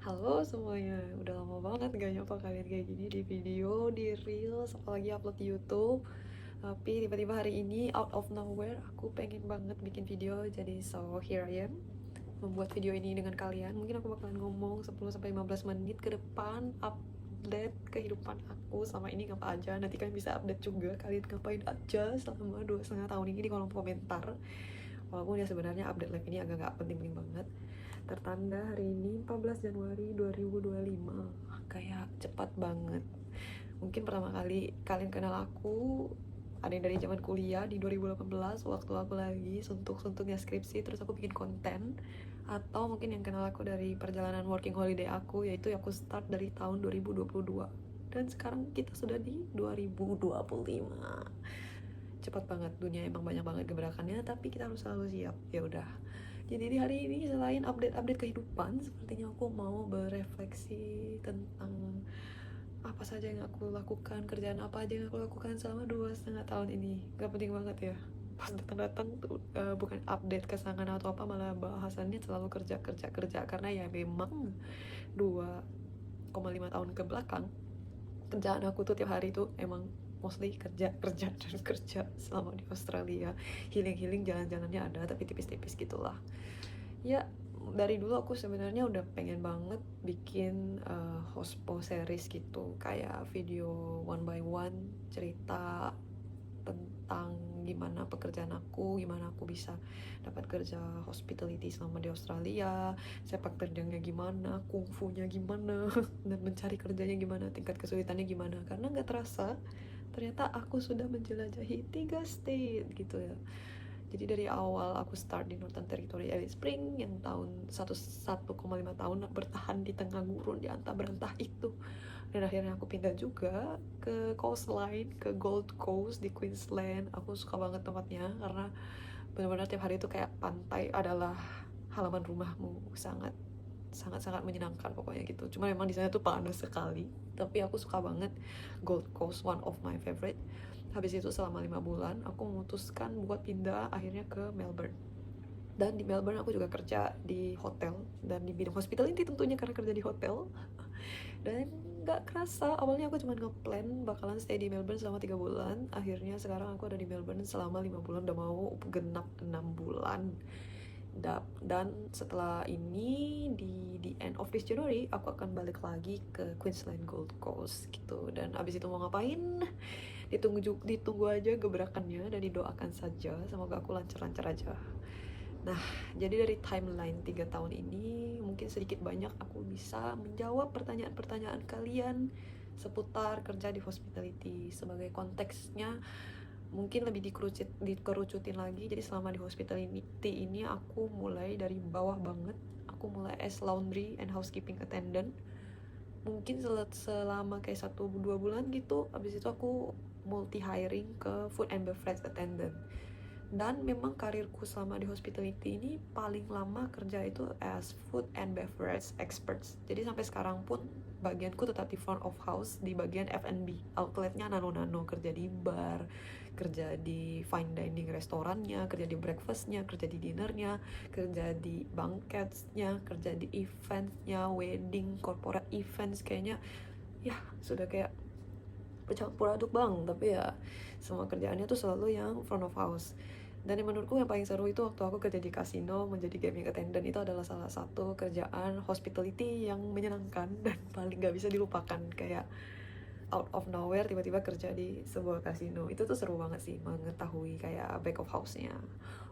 Halo semuanya, udah lama banget gak nyapa kalian kayak gini di video, di reels, apalagi upload di YouTube. Tapi tiba-tiba hari ini out of nowhere aku pengen banget bikin video, jadi so here I am membuat video ini dengan kalian. Mungkin aku bakalan ngomong 10-15 menit ke depan update kehidupan aku sama ini ngapa aja. Nanti kalian bisa update juga kalian ngapain aja selama 2,5 tahun ini di kolom komentar. Walaupun ya sebenarnya update live ini agak gak penting-penting banget. Tertanda hari ini 14 Januari 2025. Kayak cepat banget. Mungkin pertama kali kalian kenal aku ada yang dari zaman kuliah di 2018 waktu aku lagi suntuk-suntuknya skripsi terus aku bikin konten, atau mungkin yang kenal aku dari perjalanan working holiday aku, yaitu aku start dari tahun 2022 dan sekarang kita sudah di 2025. Cepat banget, dunia emang banyak banget gebrakannya, tapi kita harus selalu siap. Ya udah, jadi di hari ini selain update-update kehidupan, sepertinya aku mau berefleksi tentang apa saja yang aku lakukan, kerjaan apa aja yang aku lakukan selama 2,5 tahun ini. Gak penting banget ya. Pas datang-datang tuh bukan update kesangan atau apa, malah bahasannya selalu kerja karena ya memang 2,5 tahun ke belakang kerjaan aku tuh tiap hari tuh emang mostly kerja dan kerja selama di Australia. Healing jalan-jalannya ada tapi tipis-tipis gitulah ya. Dari dulu aku sebenarnya udah pengen banget bikin hospo series gitu, kayak video one by one cerita tentang gimana pekerjaan aku, gimana aku bisa dapat kerja hospitality selama di Australia, sepak terjangnya gimana, kungfunya gimana, dan mencari kerjanya gimana, tingkat kesulitannya gimana. Karena nggak terasa ternyata aku sudah menjelajahi 3 state gitu ya. Jadi dari awal aku start di Northern Territory Alice Spring yang tahun 1,5 tahun bertahan di tengah gurun di antah berantah itu, dan akhirnya aku pindah juga ke coastline, ke Gold Coast di Queensland. Aku suka banget tempatnya karena benar-benar tiap hari itu kayak pantai adalah halaman rumahmu. Sangat menyenangkan pokoknya gitu. Cuma memang di sana tuh panas sekali, tapi aku suka banget Gold Coast, one of my favorite. Habis itu selama 5 bulan aku memutuskan buat pindah akhirnya ke Melbourne. Dan di Melbourne aku juga kerja di hotel dan di bidang hospitality tentunya karena kerja di hotel. Dan gak kerasa awalnya aku cuma ngeplan bakalan stay di Melbourne selama 3 bulan. Akhirnya sekarang aku ada di Melbourne selama 5 bulan, udah mau genap 6 bulan. Dan setelah ini di end of this January aku akan balik lagi ke Queensland Gold Coast gitu. Dan abis itu mau ngapain, ditunggu aja gebrakannya dan didoakan saja, semoga aku lancar-lancar aja. Nah, jadi dari timeline 3 tahun ini mungkin sedikit banyak aku bisa menjawab pertanyaan-pertanyaan kalian seputar kerja di hospitality. Sebagai konteksnya mungkin lebih dikerucutin lagi. Jadi selama di hospitality ini aku mulai dari bawah banget. Aku mulai as laundry and housekeeping attendant. Mungkin selama kayak 1-2 bulan gitu. Abis itu aku multi hiring ke food and beverage attendant. Dan memang karirku selama di hospitality ini paling lama kerja itu as food and beverage experts. Jadi sampai sekarang pun bagianku tetap di front of house di bagian F&B. Outletnya nano-nano, kerja di bar, kerja di fine dining restorannya, kerja di breakfastnya, kerja di dinnernya, kerja di banquetsnya, kerja di eventnya, wedding, corporate events. Kayaknya ya sudah kayak bercampur aduk bang, tapi ya semua kerjaannya tuh selalu yang front of house. Dan yang menurutku yang paling seru itu waktu aku kerja di kasino menjadi gaming attendant. Itu adalah salah satu kerjaan hospitality yang menyenangkan dan paling gak bisa dilupakan. Kayak out of nowhere tiba-tiba kerja di sebuah kasino, itu tuh seru banget sih mengetahui kayak back of house-nya.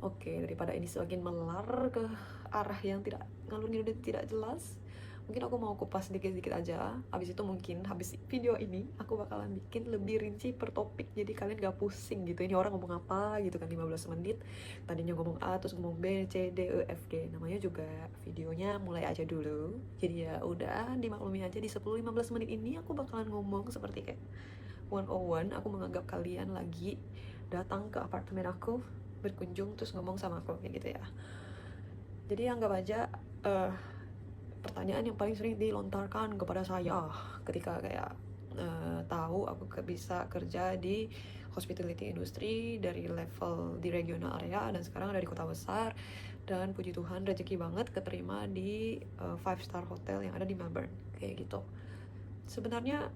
Oke, daripada ini semakin melar ke arah yang tidak ngalur ngidul dan tidak jelas, mungkin aku mau kupas sedikit-sedikit aja. Habis itu mungkin habis video ini aku bakalan bikin lebih rinci per topik, jadi kalian gak pusing gitu ini orang ngomong apa gitu kan. 15 menit tadinya ngomong A terus ngomong B C D E F G, namanya juga videonya mulai aja dulu. Jadi ya udah dimaklumi aja, di 10-15 menit ini aku bakalan ngomong seperti kayak 101. Aku menganggap kalian lagi datang ke apartemen aku, berkunjung terus ngomong sama aku kayak gitu ya. Jadi anggap aja pertanyaan yang paling sering dilontarkan kepada saya ketika kayak tahu aku bisa kerja di hospitality industry dari level di regional area, dan sekarang ada di kota besar, dan puji Tuhan rezeki banget keterima di 5-star hotel yang ada di Melbourne kayak gitu. Sebenarnya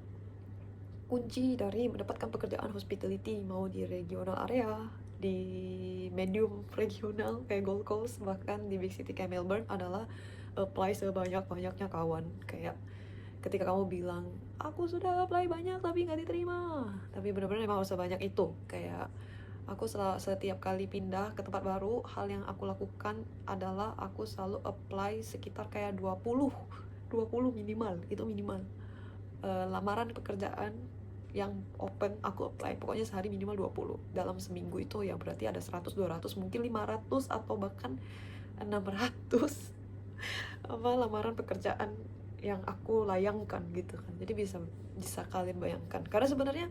kunci dari mendapatkan pekerjaan hospitality mau di regional area, di medium regional kayak Gold Coast, bahkan di big city kayak Melbourne adalah apply sebanyak-banyaknya kawan. Kayak ketika kamu bilang aku sudah apply banyak tapi nggak diterima, tapi benar-benar emang harus sebanyak itu. Kayak aku setiap kali pindah ke tempat baru, hal yang aku lakukan adalah aku selalu apply sekitar kayak 20 minimal, itu minimal. Lamaran pekerjaan yang open aku apply, pokoknya sehari minimal 20. Dalam seminggu itu ya berarti ada 100, 200, mungkin 500 atau bahkan 600 apa lamaran pekerjaan yang aku layangkan gitu kan. Jadi bisa kalian bayangkan, karena sebenarnya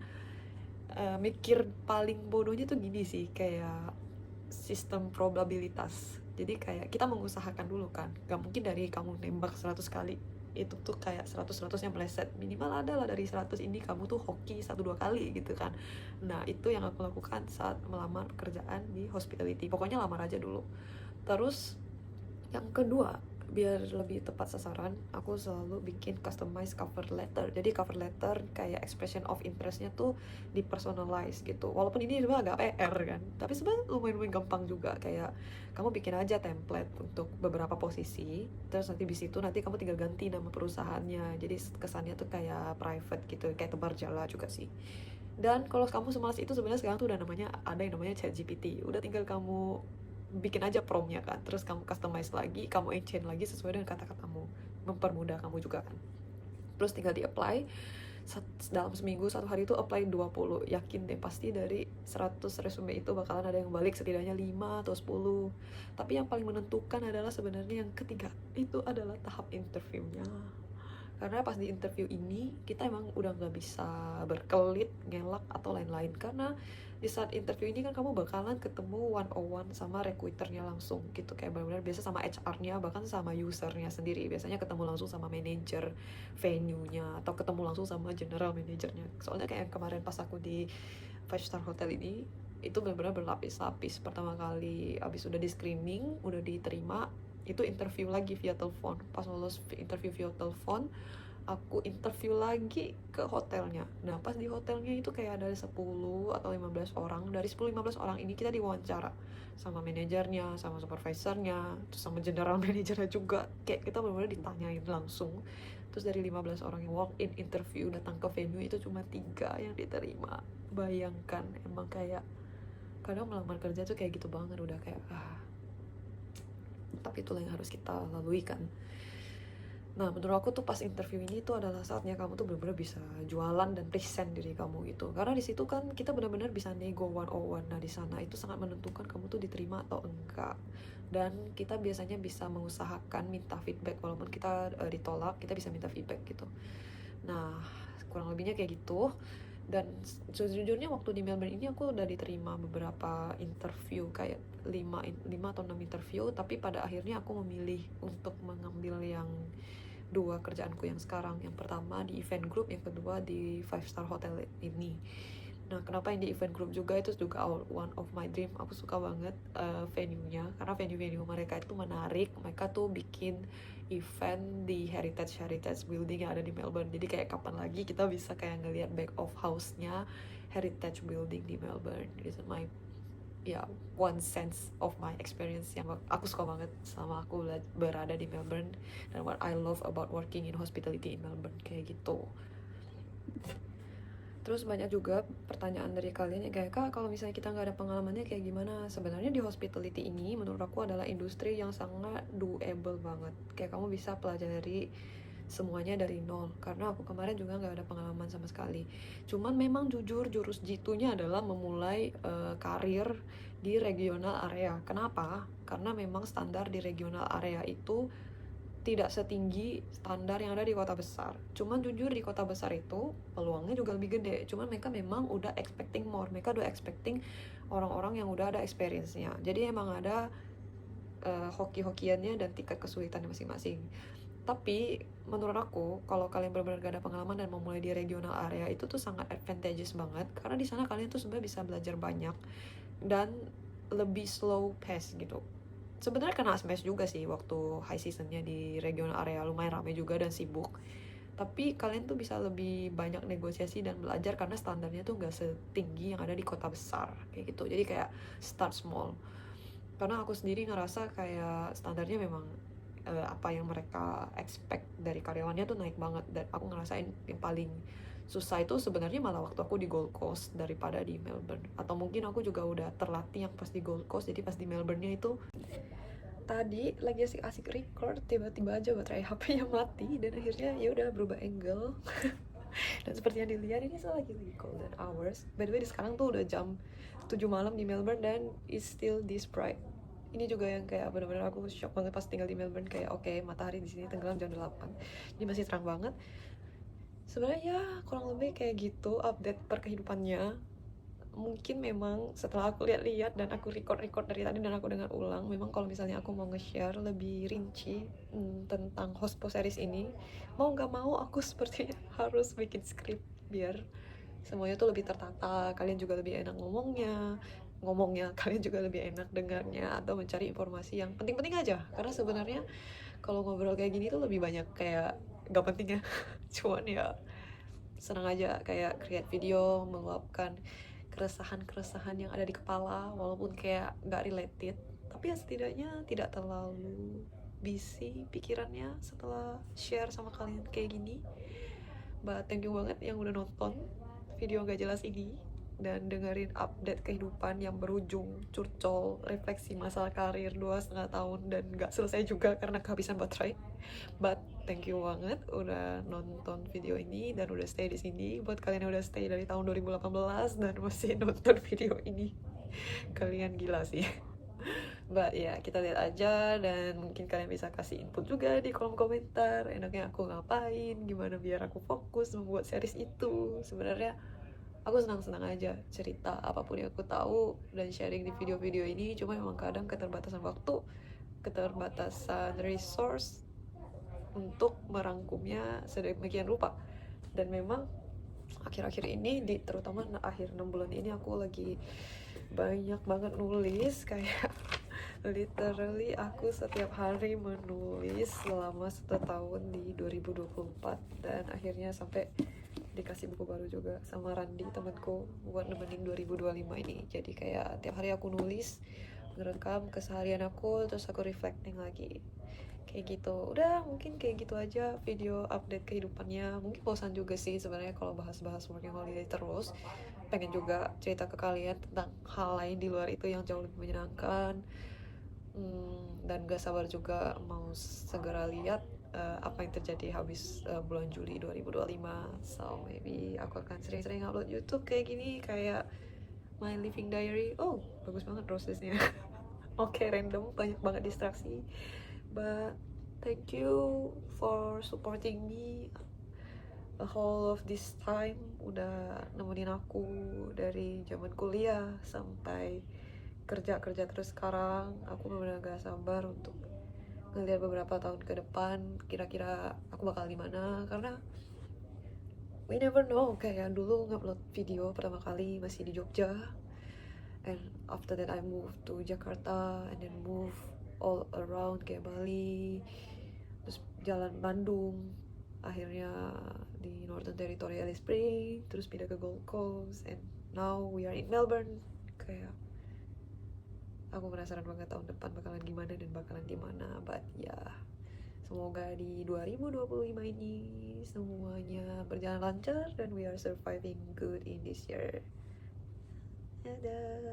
mikir paling bodohnya tuh gini sih, kayak sistem probabilitas. Jadi kayak kita mengusahakan dulu kan, gak mungkin dari kamu nembak 100 kali itu tuh kayak 100 yang meleset. Minimal ada lah dari 100 ini kamu tuh hoki 1-2 kali gitu kan. Nah itu yang aku lakukan saat melamar pekerjaan di hospitality, pokoknya lamar aja dulu. Terus yang kedua, biar lebih tepat sasaran, aku selalu bikin customized cover letter. Jadi cover letter kayak expression of interestnya tuh dipersonalize gitu. Walaupun ini sebenarnya agak PR kan, tapi sebenarnya lumayan gampang juga. Kayak kamu bikin aja template untuk beberapa posisi, terus nanti di situ nanti kamu tinggal ganti nama perusahaannya. Jadi kesannya tuh kayak private gitu, kayak tebar jala juga sih. Dan kalau kamu semalas itu, sebenarnya sekarang tuh udah ada yang namanya ChatGPT. Udah tinggal kamu bikin aja promptnya kan, terus kamu customize lagi, kamu enchain lagi sesuai dengan kata-katamu, mempermudah kamu juga kan. Terus tinggal di apply dalam seminggu, 1 hari itu apply 20. Yakin deh pasti dari 100 resume itu bakalan ada yang balik setidaknya 5 atau 10. Tapi yang paling menentukan adalah sebenarnya yang ketiga, itu adalah tahap interviewnya. Karena pas di interview ini kita emang udah gak bisa berkelit, ngelak atau lain-lain. Karena di saat interview ini kan kamu bakalan ketemu one-on-one sama recruiternya langsung gitu. Kayak benar-benar biasa sama HR-nya, bahkan sama usernya sendiri. Biasanya ketemu langsung sama manajer venue-nya, atau ketemu langsung sama general manajernya. Soalnya kayak kemarin pas aku di 5-star hotel ini, itu benar-benar berlapis-lapis. Pertama kali abis udah di screening, udah diterima, itu interview lagi via telepon. Pas lulus interview via telepon, aku interview lagi ke hotelnya. Nah pas di hotelnya itu kayak ada 10 atau 15 orang. Dari 10-15 orang ini kita diwawancara sama manajernya, sama supervisornya, terus sama general manajernya juga. Kayak kita benar-benar ditanyain langsung. Terus dari 15 orang yang walk in interview datang ke venue, itu cuma 3 yang diterima. Bayangkan, emang kayak kadang melamar kerja tuh kayak gitu banget, udah kayak tapi itulah yang harus kita lalui kan. Nah menurut aku tuh pas interview ini tuh adalah saatnya kamu tuh benar-benar bisa jualan dan present diri kamu gitu. Karena di situ kan kita benar-benar bisa nego one-on-one. Nah di sana itu sangat menentukan kamu tuh diterima atau enggak. Dan kita biasanya bisa mengusahakan minta feedback, walaupun kita ditolak, kita bisa minta feedback gitu. Nah kurang lebihnya kayak gitu. Dan sejujurnya waktu di Melbourne ini aku udah diterima beberapa interview, kayak 5 atau 6 interview, tapi pada akhirnya aku memilih untuk mengambil yang 2 kerjaanku yang sekarang. Yang pertama di event group, yang kedua di 5-star hotel ini. Nah kenapa yang di event group juga, itu juga one of my dream. Aku suka banget venue-nya, karena venue-venue mereka itu menarik. Mereka tuh bikin event di heritage building yang ada di Melbourne. Jadi kayak kapan lagi kita bisa kayak ngelihat back of house-nya heritage building di Melbourne. Itu my one sense of my experience yang aku suka banget selama aku berada di Melbourne, dan what I love about working in hospitality in Melbourne kayak gitu. Terus banyak juga pertanyaan dari kalian yang kayak, Kak, kalau misalnya kita nggak ada pengalamannya kayak gimana? Sebenarnya di hospitality ini menurut aku adalah industri yang sangat doable banget. Kayak kamu bisa pelajari semuanya dari nol. Karena aku kemarin juga nggak ada pengalaman sama sekali. Cuman memang jujur jurus jitunya adalah memulai karir di regional area. Kenapa? Karena memang standar di regional area itu tidak setinggi standar yang ada di kota besar. Cuman jujur di kota besar itu peluangnya juga lebih gede. Cuman mereka memang udah expecting more. Mereka udah expecting orang-orang yang udah ada experience-nya. Jadi emang ada hoki-hokiannya dan tingkat kesulitannya masing-masing. Tapi menurut aku kalau kalian benar-benar gak ada pengalaman dan mau mulai di regional area itu tuh sangat advantageous banget, karena di sana kalian tuh sebenarnya bisa belajar banyak dan lebih slow pace gitu. Sebenarnya kena smash juga sih waktu high seasonnya di regional area, lumayan ramai juga dan sibuk. Tapi kalian tuh bisa lebih banyak negosiasi dan belajar karena standarnya tuh gak setinggi yang ada di kota besar kayak gitu. Jadi kayak start small. Karena aku sendiri ngerasa kayak standarnya memang apa yang mereka expect dari karyawannya tuh naik banget, dan aku ngerasain yang paling susah itu sebenarnya malah waktu aku di Gold Coast daripada di Melbourne. Atau mungkin aku juga udah terlatih yang pas di Gold Coast, jadi pas di Melbourne-nya itu tadi lagi asik-asik record tiba-tiba aja baterai HP-nya mati dan akhirnya ya udah berubah angle. Dan seperti yang dilihat ini saya lagi golden hours. By the way sekarang tuh udah jam 7 malam di Melbourne dan it's still this bright. Ini juga yang kayak benar-benar aku shock banget pas tinggal di Melbourne, kayak oke, matahari di sini tenggelam jam 8. Ini masih terang banget. Sebenarnya ya kurang lebih kayak gitu update perkehidupannya. Mungkin memang setelah aku lihat-lihat dan aku record dari tadi dan aku dengar ulang, memang kalau misalnya aku mau nge-share lebih rinci tentang Hospo series ini, mau nggak mau aku seperti harus bikin skrip biar semuanya tuh lebih tertata, kalian juga lebih enak ngomongnya kalian juga lebih enak dengarnya atau mencari informasi yang penting-penting aja, karena sebenarnya kalau ngobrol kayak gini tuh lebih banyak kayak gak pentingnya. Cuman ya senang aja kayak create video meluapkan keresahan-keresahan yang ada di kepala, walaupun kayak gak related, tapi ya setidaknya tidak terlalu busy pikirannya setelah share sama kalian kayak gini. But thank you banget yang udah nonton video gak jelas ini dan dengerin update kehidupan yang berujung curcol refleksi masalah karir 2,5 tahun dan gak selesai juga karena kehabisan baterai. But thank you banget udah nonton video ini dan udah stay di sini. Buat kalian yang udah stay dari tahun 2018 dan masih nonton video ini, kalian gila sih. But ya kita lihat aja, dan mungkin kalian bisa kasih input juga di kolom komentar enaknya aku ngapain, gimana biar aku fokus membuat series itu. Sebenarnya aku senang-senang aja cerita apapun yang aku tahu dan sharing di video-video ini, cuma memang kadang keterbatasan waktu, keterbatasan resource untuk merangkumnya sedemikian rupa. Dan memang akhir-akhir ini terutama akhir 6 bulan ini aku lagi banyak banget nulis, kayak literally aku setiap hari menulis selama 1 tahun di 2024, dan akhirnya sampai dikasih buku baru juga sama Randi temanku buat nemenin 2025 ini. Jadi kayak tiap hari aku nulis, ngerekam keseharian aku, terus aku reflecting lagi kayak gitu. Udah mungkin kayak gitu aja video update kehidupannya. Mungkin bosan juga sih sebenarnya kalau bahas-bahas working holiday terus. Pengen juga cerita ke kalian tentang hal lain di luar itu yang jauh lebih menyenangkan. Dan gak sabar juga mau segera lihat apa yang terjadi habis bulan Juli 2025. So maybe aku akan sering-sering upload YouTube kayak gini, kayak my living diary. Oh bagus banget prosesnya. Oke, random, banyak banget distraksi. But thank you for supporting me the whole of this time, udah nemenin aku dari zaman kuliah sampai kerja terus sekarang. Aku benar-benar gak sabar untuk ngeliat beberapa tahun ke depan kira-kira aku bakal gimana, karena we never know. Kayak dulu ngupload video pertama kali masih di Jogja, and after that I moved to Jakarta and then move all around kayak Bali, terus jalan Bandung, akhirnya di Northern Territory Alice Springs, terus pindah ke Gold Coast, and now we are in Melbourne. Kayak aku penasaran banget tahun depan bakalan gimana dan bakalan dimana. But ya semoga di 2025 ini semuanya berjalan lancar dan we are surviving good in this year. Dadah.